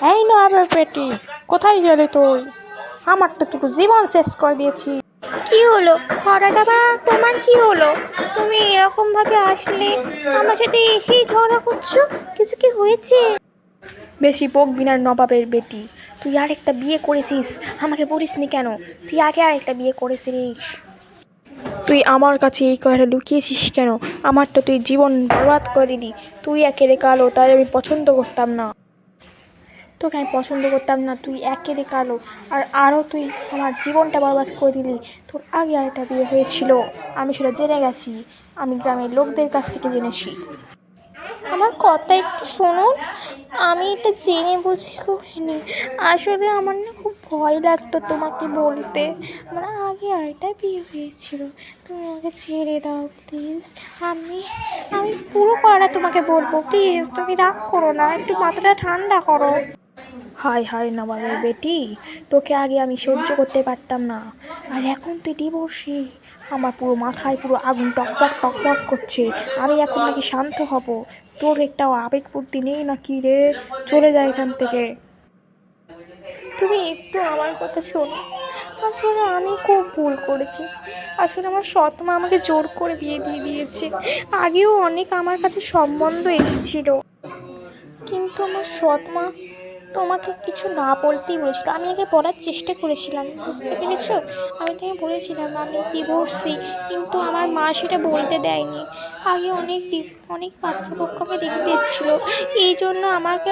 এই না আবার বেটি, কোথায় গেলি তুই? আমার তো টুকু জীবন শেষ করে দিয়েছি। কি হলো হঠাৎ আবার তোমার কি হলো? তুমি এরকম ভাবে আসলে, আমার সাথে এসেই ঝগড়া করছো, কিছু কি হয়েছে? বেশি বকবি না নবাবের বেটি। তুই আরেকটা বিয়ে করেছিস, আমাকে বলিসনি কেন? তুই আগে আরেকটা বিয়ে করেছিস। তুই আমার কাছে এই কথাটা লুকিয়েছিস কেন? আমার তো তুই জীবন বরবাদ করে দিলি। তুই একেবারে কালো, তাই আমি পছন্দ করতাম না তোকে। আমি পছন্দ করতাম না, তুই একেবারে কালো। আরও তুই আমার জীবনটা বরবাদ করে দিলি। তোর আগে আরেকটা বিয়ে হয়েছিল, আমি সেটা জেনে গেছি। আমি গ্রামের লোকদের কাছ থেকে জেনেছি। আমার কথা একটু শুনুন, আমি এটা জেনে বুঝে করিনি। আসলে আমার না খুব ভয় লাগতো তোমাকে বলতে। আমার আগে আরেকটা বিয়ে হয়েছিল, তুমি আমাকে ছেড়ে দাও প্লিজ। আমি আমি পুরো কথা তোমাকে বলবো, প্লিজ তুমি রাগ করো না, একটু মাথাটা ঠান্ডা করো। হায় হায় নবাবের বেটি, তোকে আগে আমি সহ্য করতে পারতাম না, আর এখন তুই ডিভোর্সি। আমার পুরো মাথায় পুরো আগুন টকপক টকপক করছে। আমি এখন নাকি শান্ত হব? তোর একটাও আবেগ বুদ্ধি নেই নাকি রে? চলে যায় এখান থেকে। তুমি একটু আমার কথা শোনো। আসলে আমি খুব ভুল করেছি। আসলে আমার সৎ মা আমাকে জোর করে বিয়ে দিয়ে দিয়েছে। আগেও অনেক আমার কাছে সম্বন্ধ এসেছিল, কিন্তু আমার সৎ মা তোমাকে কিছু না বলতেই বলেছিল। আমি আগে বলার চেষ্টা করেছিলাম, বুঝতে পেরেছো? আমি তোমাকে বলেছিলাম আমি ডিভোর্সি, কিন্তু আমার মা সেটা বলতে দেয়নি। আগে অনেক পাত্রপক্ষ আমাকে দেখতে এসেছিলো, এই জন্য আমাকে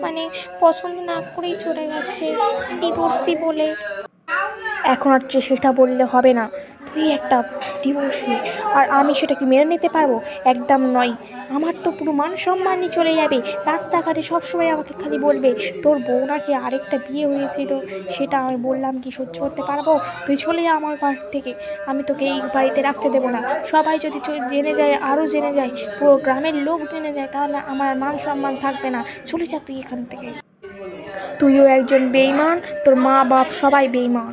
অনেক পছন্দ না করেই চলে গেছে ডিভোর্সি বলে। এখন আর সেটা বললে হবে না। তুই একটা ডিভোর্সি, আর আমি সেটা কি মেনে নিতে পারবো? একদম নয়। আমার তো পুরো মান সম্মানই চলে যাবে। রাস্তাঘাটে সবসময় আমাকে খালি বলবে তোর বউ নাকি আরেকটা বিয়ে হয়েছিল। সেটা আমি বললাম কি সহ্য করতে পারবো? তুই চলে যা আমার ঘর থেকে। আমি তোকে এই বাড়িতে রাখতে দেবো না। সবাই যদি জেনে যায়, আরও জেনে যায়, পুরো গ্রামের লোক জেনে যায়, তাহলে আমার মান সম্মান থাকবে না। চলে যা তুই এখান থেকে। তুইও একজন বেঈমান, তোর মা বাপ সবাই বেঈমান।